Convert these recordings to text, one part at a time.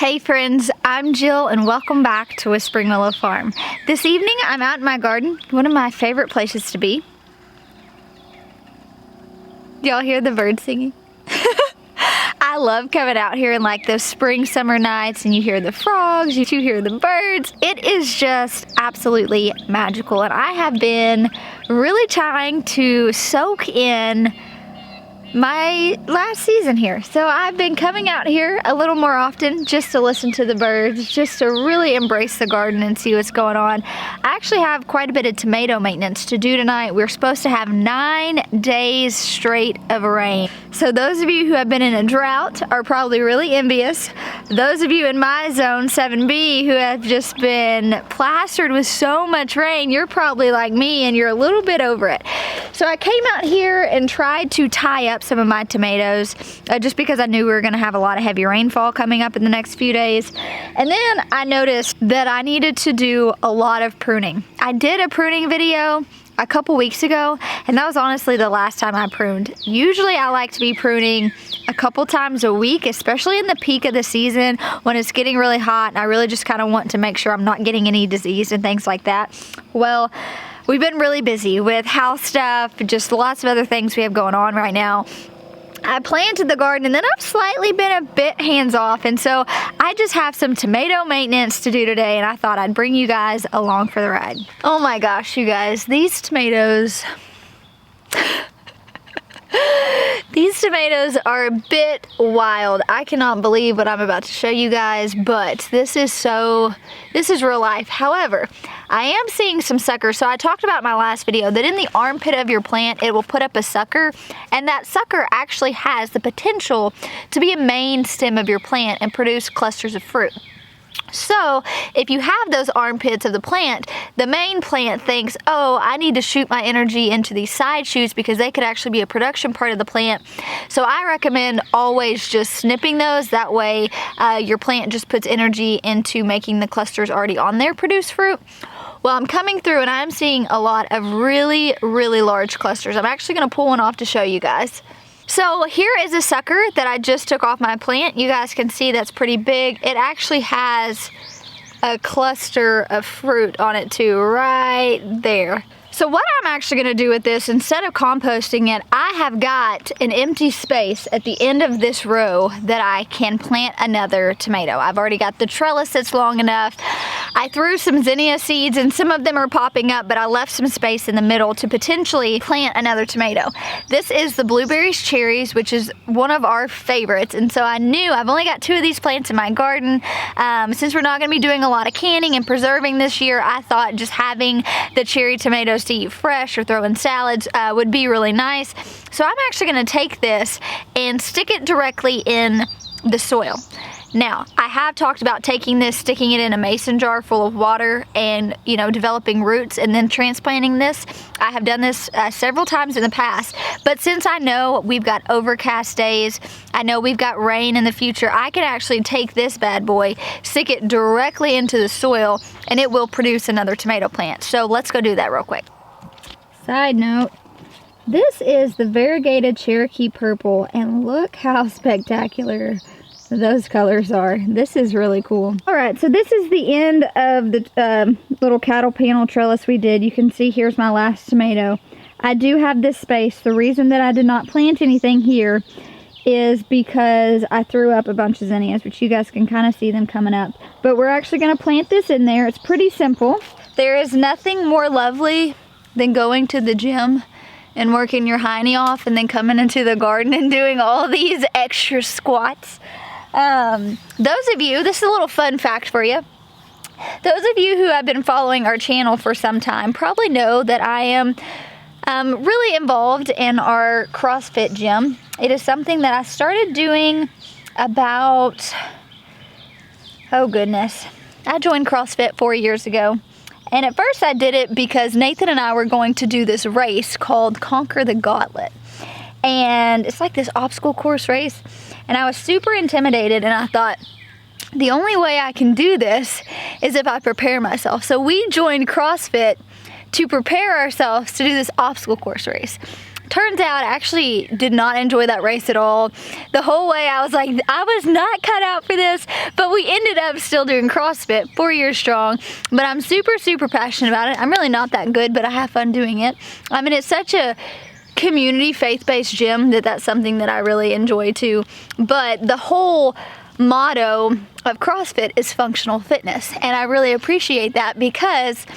Hey friends, I'm Jill and welcome back to Whispering Willow Farm. This evening I'm out in my garden, one of my favorite places to be. Y'all hear the birds singing? I love coming out here in like those spring summer nights and you hear the frogs, you hear the birds. It is just absolutely magical, and I have been really trying to soak in my last season here. So I've been coming out here a little more often just to listen to the birds, just to really embrace the garden and see what's going on. I actually have quite a bit of tomato maintenance to do tonight. We're supposed to have 9 days straight of rain. So those of you who have been in a drought are probably really envious. Those of you in my zone 7B who have just been plastered with so much rain, you're probably like me and you're a little bit over it. So I came out here and tried to tie up some of my tomatoes just because I knew we were going to have a lot of heavy rainfall coming up in the next few days. And then I noticed that I needed to do a lot of pruning. I did a pruning video a couple weeks ago, and that was honestly the last time I pruned. Usually I like to be pruning a couple times a week, especially in the peak of the season when it's getting really hot and I really just kind of want to make sure I'm not getting any disease and things like that. Well, we've been really busy with house stuff, just lots of other things we have going on right now. I planted the garden and then I've slightly been a bit hands-off, and so I just have some tomato maintenance to do today, and I thought I'd bring you guys along for the ride. Oh my gosh, you guys, these tomatoes these tomatoes are a bit wild. I cannot believe what I'm about to show you guys, but this is real life. However, I am seeing some suckers. So I talked about in my last video that in the armpit of your plant, it will put up a sucker, and that sucker actually has the potential to be a main stem of your plant and produce clusters of fruit. So if you have those armpits of the plant, the main plant thinks, oh, I need to shoot my energy into these side shoots because they could actually be a production part of the plant. So I recommend always just snipping those. That way your plant just puts energy into making the clusters already on there produce fruit. Well, I'm coming through and I'm seeing a lot of really, really large clusters. I'm actually going to pull one off to show you guys. So here is a sucker that I just took off my plant. You guys can see that's pretty big. It actually has a cluster of fruit on it too, right there. So what I'm actually going to do with this, instead of composting it, I have got an empty space at the end of this row that I can plant another tomato. I've already got the trellis that's long enough. I threw some zinnia seeds and some of them are popping up, but I left some space in the middle to potentially plant another tomato. This is the blueberries cherries, which is one of our favorites, and so I knew I've only got 2 of these plants in my garden. Since we're not going to be doing a lot of canning and preserving this year, I thought just having the cherry tomatoes to eat fresh or throw in salads would be really nice. So I'm actually going to take this and stick it directly in the soil. Now, I have talked about taking this, sticking it in a mason jar full of water and, you know, developing roots and then transplanting this. I have done this several times in the past, but since I know we've got overcast days, I know we've got rain in the future, I can actually take this bad boy, stick it directly into the soil, and it will produce another tomato plant. So let's go do that real quick. Side note, this is the variegated Cherokee purple, and look how spectacular those colors are. This is really cool. All right, so this is the end of the little cattle panel trellis we did. You can see here's my last tomato. I do have this space. The reason that I did not plant anything here is because I threw up a bunch of zinnias, which you guys can kind of see them coming up. But we're actually going to plant this in there. It's pretty simple. There is nothing more lovely than going to the gym and working your hiney off and then coming into the garden and doing all these extra squats. Those of you, this is a little fun fact for you. Those of you who have been following our channel for some time probably know that I am really involved in our CrossFit gym. It is something that I started doing about, oh goodness, I joined CrossFit 4 years ago. And at first I did it because Nathan and I were going to do this race called Conquer the Gauntlet. And it's like this obstacle course race. And I was super intimidated, and I thought, the only way I can do this is if I prepare myself. So we joined CrossFit to prepare ourselves to do this obstacle course race. Turns out I actually did not enjoy that race at all. The whole way I was like, I was not cut out for this, but we ended up still doing CrossFit 4 years strong. But I'm super, super passionate about it. I'm really not that good, but I have fun doing it. I mean, it's such a community faith-based gym that's something that I really enjoy too. But the whole motto of CrossFit is functional fitness, and I really appreciate that because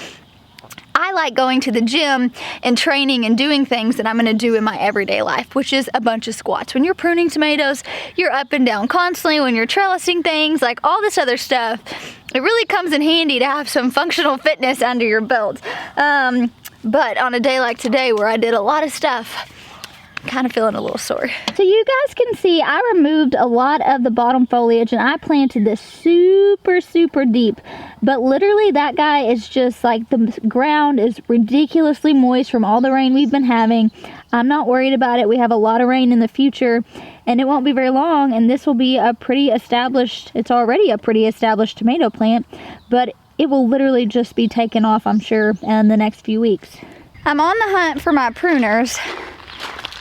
I like going to the gym and training and doing things that I'm gonna do in my everyday life, which is a bunch of squats. When you're pruning tomatoes, you're up and down constantly. When you're trellising things, like all this other stuff, it really comes in handy to have some functional fitness under your belt. But on a day like today where I did a lot of stuff, I'm kind of feeling a little sore. So you guys can see I removed a lot of the bottom foliage and I planted this super, super deep. But literally that guy is just like, the ground is ridiculously moist from all the rain we've been having. I'm not worried about it. We have a lot of rain in the future and it won't be very long, and this will be a pretty established, it's already a pretty established tomato plant, but it will literally just be taken off, I'm sure, in the next few weeks. I'm on the hunt for my pruners.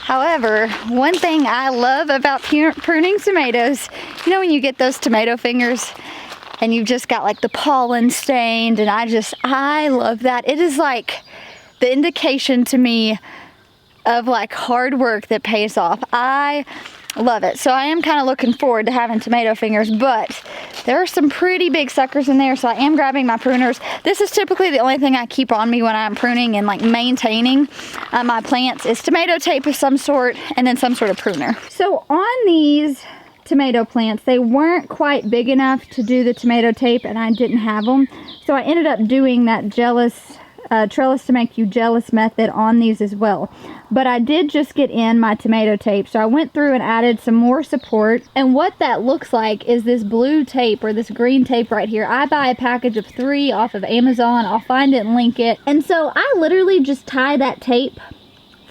However, one thing I love about pruning tomatoes, you know when you get those tomato fingers and you've just got like the pollen stained, and I love that. It is like the indication to me of like hard work that pays off. I love it. So I am kind of looking forward to having tomato fingers, but there are some pretty big suckers in there, so I am grabbing my pruners. This is typically the only thing I keep on me when I'm pruning and like maintaining my plants is tomato tape of some sort and then some sort of pruner. So on these tomato plants, they weren't quite big enough to do the tomato tape and I didn't have them. So I ended up doing that trellis to make you jealous method on these as well. But I did just get in my tomato tape, so I went through and added some more support, and what that looks like is this blue tape or this green tape right here. I buy a package of 3 off of Amazon. I'll find it and link it. And so I literally just tie that tape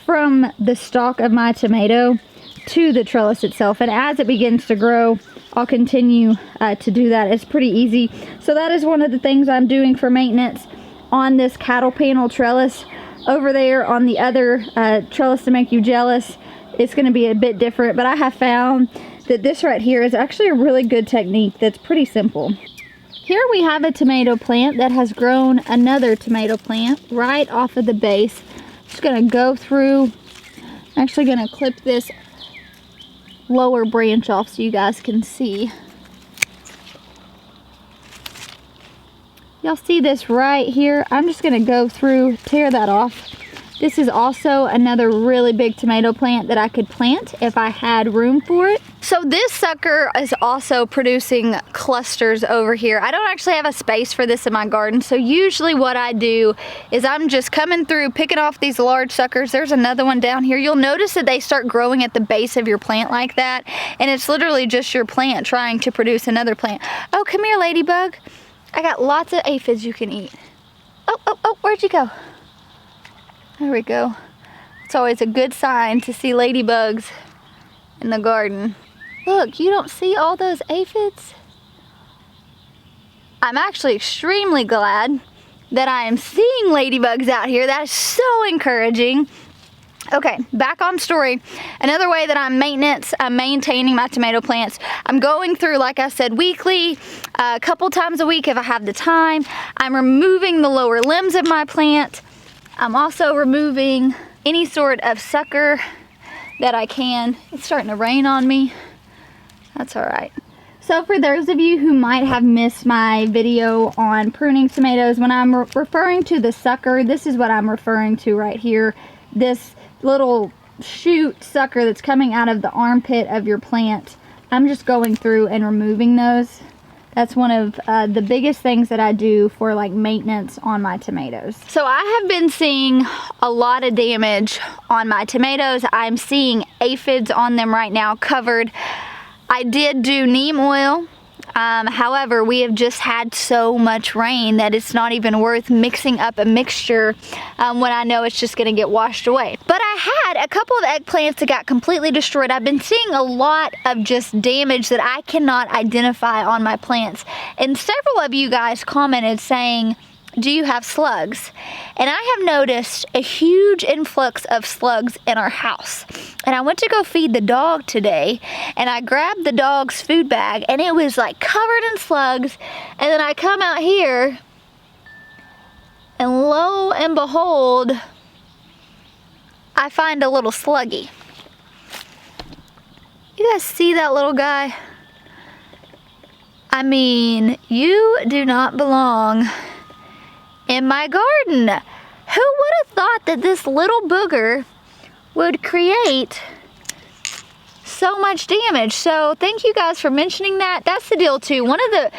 from the stalk of my tomato to the trellis itself, and as it begins to grow I'll continue to do that. It's pretty easy. So that is one of the things I'm doing for maintenance on this cattle panel trellis. Over there on the other trellis to make you jealous, it's going to be a bit different, but I have found that this right here is actually a really good technique that's pretty simple. Here we have a tomato plant that has grown another tomato plant right off of the base. Just going to go through, I'm actually going to clip this lower branch off so you guys can see. Y'all see this right here? I'm just gonna go through, tear that off. This is also another really big tomato plant that I could plant if I had room for it. So this sucker is also producing clusters over here. I don't actually have a space for this in my garden, so usually what I do is I'm just coming through, picking off these large suckers. There's another one down here. You'll notice that they start growing at the base of your plant like that, and it's literally just your plant trying to produce another plant. Oh, come here, ladybug. I got lots of aphids you can eat. Oh, where'd you go? There we go. It's always a good sign to see ladybugs in the garden. Look, you don't see all those aphids? I'm actually extremely glad that I am seeing ladybugs out here. That is so encouraging. Okay, back on story. Another way that I'm maintaining my tomato plants, I'm going through, like I said, weekly, a couple times a week if I have the time. I'm removing the lower limbs of my plant. I'm also removing any sort of sucker that I can. It's starting to rain on me. That's all right. So for those of you who might have missed my video on pruning tomatoes, when I'm referring to the sucker, this is what I'm referring to right here. This little shoot sucker that's coming out of the armpit of your plant. I'm just going through and removing those. That's one of the biggest things that I do for like maintenance on my tomatoes. So I have been seeing a lot of damage on my tomatoes. I'm seeing aphids on them right now covered. I did do neem oil. However, we have just had so much rain that it's not even worth mixing up a mixture when I know it's just going to get washed away. But I had a couple of eggplants that got completely destroyed. I've been seeing a lot of just damage that I cannot identify on my plants. And several of you guys commented saying do you have slugs? And I have noticed a huge influx of slugs in our house. And I went to go feed the dog today, and I grabbed the dog's food bag, and it was like covered in slugs. And then I come out here, and lo and behold, I find a little sluggy. You guys see that little guy? I mean, you do not belong in my garden. Who would have thought that this little booger would create so much damage? So thank you guys for mentioning that. That's the deal too. One of the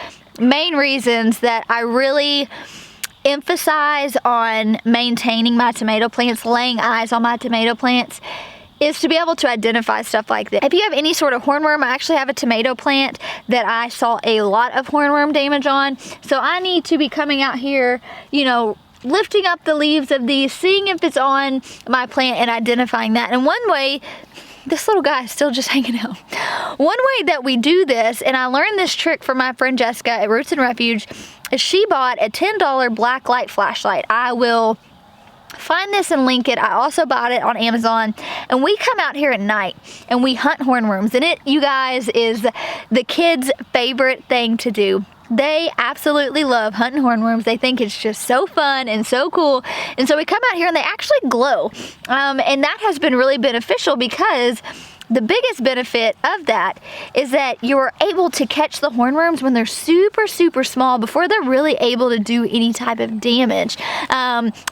main reasons that I really emphasize on maintaining my tomato plants, laying eyes on my tomato plants, is to be able to identify stuff like this. If you have any sort of hornworm, I actually have a tomato plant that I saw a lot of hornworm damage on. So I need to be coming out here, you know, lifting up the leaves of these, seeing if it's on my plant and identifying that. And one way, this little guy is still just hanging out. One way that we do this, and I learned this trick from my friend Jessica at Roots and Refuge, is she bought a $10 black light flashlight. I will find this and link it. I also bought it on Amazon, and we come out here at night and we hunt hornworms, and it, you guys, is the kids' favorite thing to do. They absolutely love hunting hornworms. They think it's just so fun and so cool. And so we come out here and they actually glow. And that has been really beneficial, because the biggest benefit of that is that you're able to catch the hornworms when they're super, super small before they're really able to do any type of damage,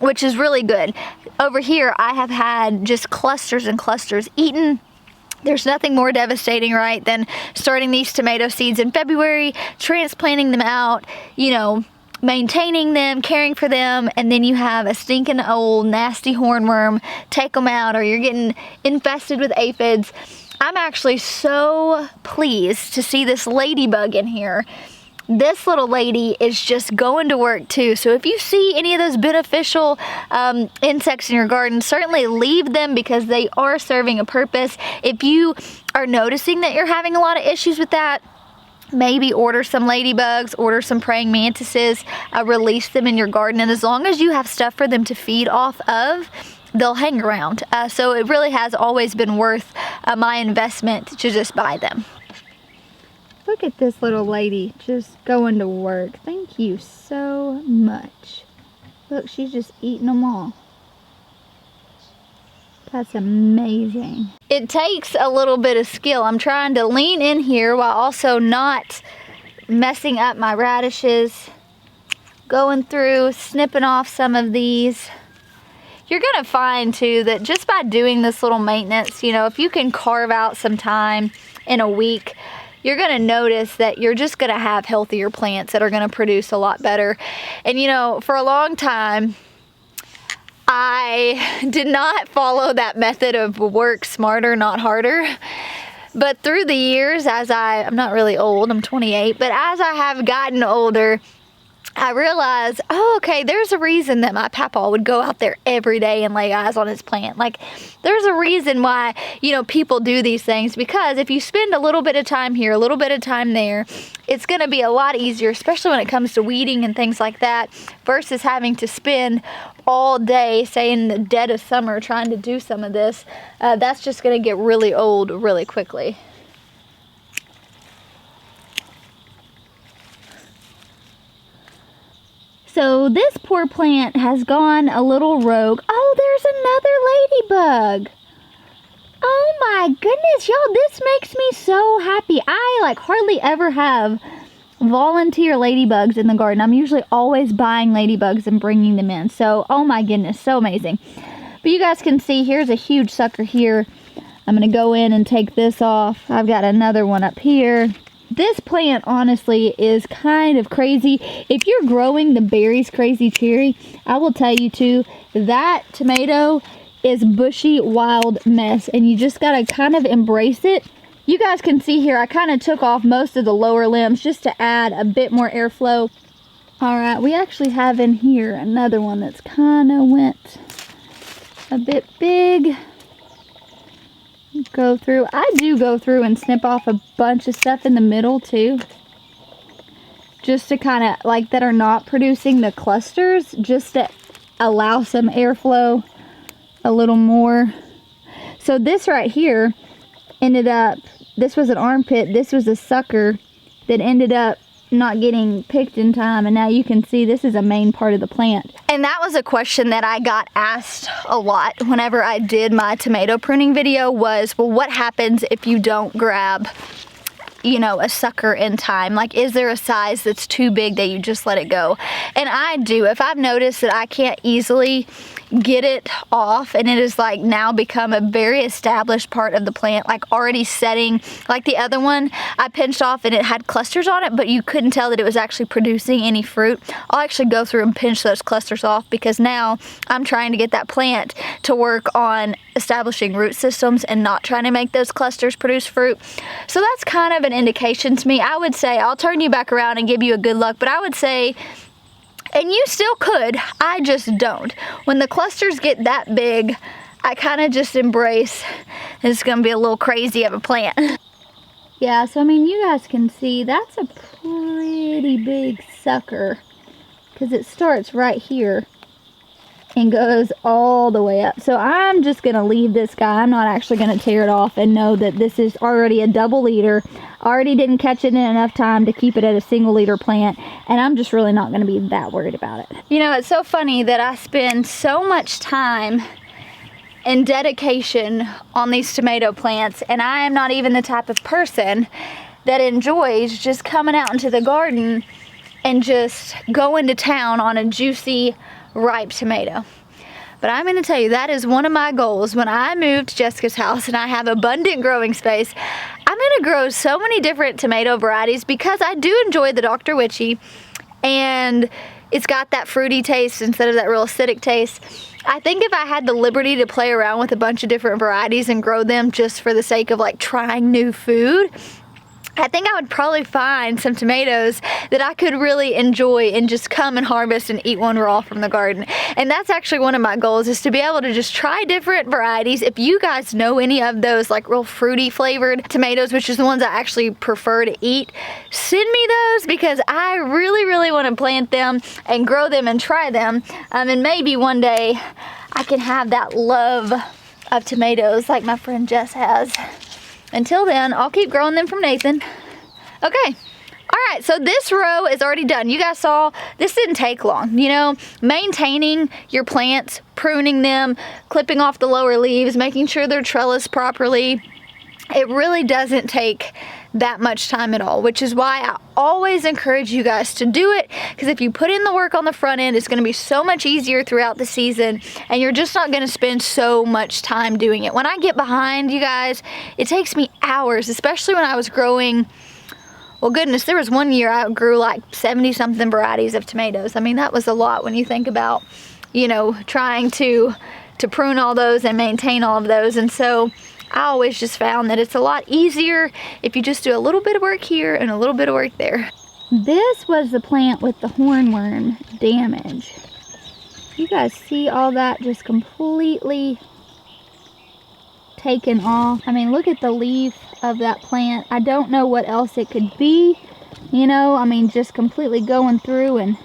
which is really good. Over here, I have had just clusters and clusters eaten. There's nothing more devastating, right, than starting these tomato seeds in February, transplanting them out, you know, maintaining them, caring for them, and then you have a stinking old nasty hornworm take them out, or you're getting infested with aphids. I'm actually so pleased to see this ladybug in here. This little lady is just going to work too. So if you see any of those beneficial insects in your garden, certainly leave them, because they are serving a purpose. If you are noticing that you're having a lot of issues with that, maybe order some ladybugs, order some praying mantises, release them in your garden, and as long as you have stuff for them to feed off of, they'll hang around. So it really has always been worth my investment to just buy them. Look at this little lady just going to work. Thank you so much. Look, she's just eating them all. That's amazing. It takes a little bit of skill. I'm trying to lean in here while also not messing up my radishes. Going through, snipping off some of these. You're gonna find too that just by doing this little maintenance, you know, if you can carve out some time in a week, you're gonna notice that you're just gonna have healthier plants that are gonna produce a lot better. And you know, for a long time, I did not follow that method of work smarter, not harder. But through the years, I'm not really old, I'm 28, but as I have gotten older, I realized, oh, okay, there's a reason that my papa would go out there every day and lay eyes on his plant. Like, there's a reason why, you know, people do these things, because if you spend a little bit of time here, a little bit of time there, it's going to be a lot easier, especially when it comes to weeding and things like that, versus having to spend all day, say in the dead of summer, trying to do some of this. That's just going to get really old really quickly. So this poor plant has gone a little rogue. Oh, there's another ladybug. Oh my goodness, y'all, this makes me so happy. I like hardly ever have volunteer ladybugs in the garden. I'm usually always buying ladybugs and bringing them in. So, oh my goodness, so amazing. But you guys can see, here's a huge sucker here. I'm gonna go in and take this off. I've got another one up here. This plant, honestly, is kind of crazy. If you're growing the Berries Crazy Cherry, I will tell you too, that tomato is bushy, wild mess, and you just gotta kind of embrace it. You guys can see here, I kind of took off most of the lower limbs just to add a bit more airflow. All right, we actually have in here another one that's kind of went a bit big. Go through. I do go through and snip off a bunch of stuff in the middle too. just to kind of, like, that are not producing the clusters, just to allow some airflow a little more. So this right here ended up, this was an armpit, this was a sucker that ended up not getting picked in time, and now you can see this is a main part of the plant. And that was a question that I got asked a lot whenever I did my tomato pruning video was, well, what happens if you don't grab, you know, a sucker in time? Like, is there a size that's too big that you just let it go? And I do. If I've noticed that I can't easily get it off and it is like now become a very established part of the plant, like already setting, like the other one I pinched off and it had clusters on it, but you couldn't tell that it was actually producing any fruit, I'll actually go through and pinch those clusters off, because now I'm trying to get that plant to work on establishing root systems and not trying to make those clusters produce fruit. So that's kind of an indication to me. I would say, I'll turn you back around and give you a good look, but I would say, and you still could, I just don't. When the clusters get that big, I kind of just embrace it's gonna be a little crazy of a plant. Yeah, so I mean, you guys can see that's a pretty big sucker, because it starts right here and goes all the way up. So I'm just gonna leave this guy. I'm not actually gonna tear it off, and know that this is already a double leader. Already didn't catch it in enough time to keep it at a single leader plant, and I'm just really not gonna be that worried about it. You know, it's so funny that I spend so much time and dedication on these tomato plants, and I am not even the type of person that enjoys just coming out into the garden and just going to town on a juicy, ripe tomato. But I'm going to tell you, that is one of my goals. When I move to Jessica's house and I have abundant growing space, I'm going to grow so many different tomato varieties, because I do enjoy the Dr. Witchy, and it's got that fruity taste instead of that real acidic taste. I think if I had the liberty to play around with a bunch of different varieties and grow them just for the sake of like trying new food, I think I would probably find some tomatoes that I could really enjoy and just come and harvest and eat one raw from the garden. And that's actually one of my goals, is to be able to just try different varieties. If you guys know any of those like real fruity flavored tomatoes, which is the ones I actually prefer to eat, send me those, because I really, really want to plant them and grow them and try them. And maybe one day I can have that love of tomatoes like my friend Jess has. Until then, I'll keep growing them from Nathan. Okay. All right, so this row is already done. You guys saw, this didn't take long. You know, maintaining your plants, pruning them, clipping off the lower leaves, making sure they're trellised properly. It really doesn't take that much time at all, which is why I always encourage you guys to do it, because if you put in the work on the front end, it's going to be so much easier throughout the season, and you're just not going to spend so much time doing it. When I get behind, you guys, it takes me hours, especially when I was growing, well, goodness, there was one year I grew like 70 something varieties of tomatoes. I mean, that was a lot when you think about, you know, trying to prune all those and maintain all of those. And so I always just found that it's a lot easier if you just do a little bit of work here and a little bit of work there. This was the plant with the hornworm damage. You guys see all that just completely taken off? I mean, look at the leaf of that plant. I don't know what else it could be. You know, I mean, just completely going through and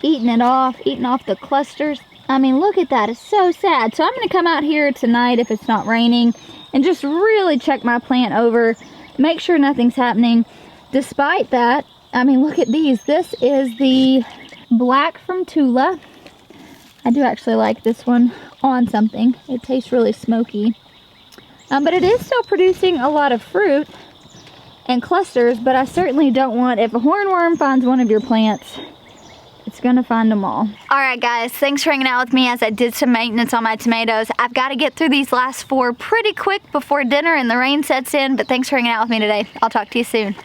eating off the clusters. I mean, look at that. It's so sad. So I'm going to come out here tonight if it's not raining and just really check my plant over, make sure nothing's happening. Despite that, I mean, look at these. This is the black from Tula. I do actually like this one on something. It tastes really smoky. But it is still producing a lot of fruit and clusters, but I certainly don't want, if a hornworm finds one of your plants, it's gonna find them all. All right, guys, thanks for hanging out with me as I did some maintenance on my tomatoes. I've got to get through these last 4 pretty quick before dinner and the rain sets in, but thanks for hanging out with me today. I'll talk to you soon.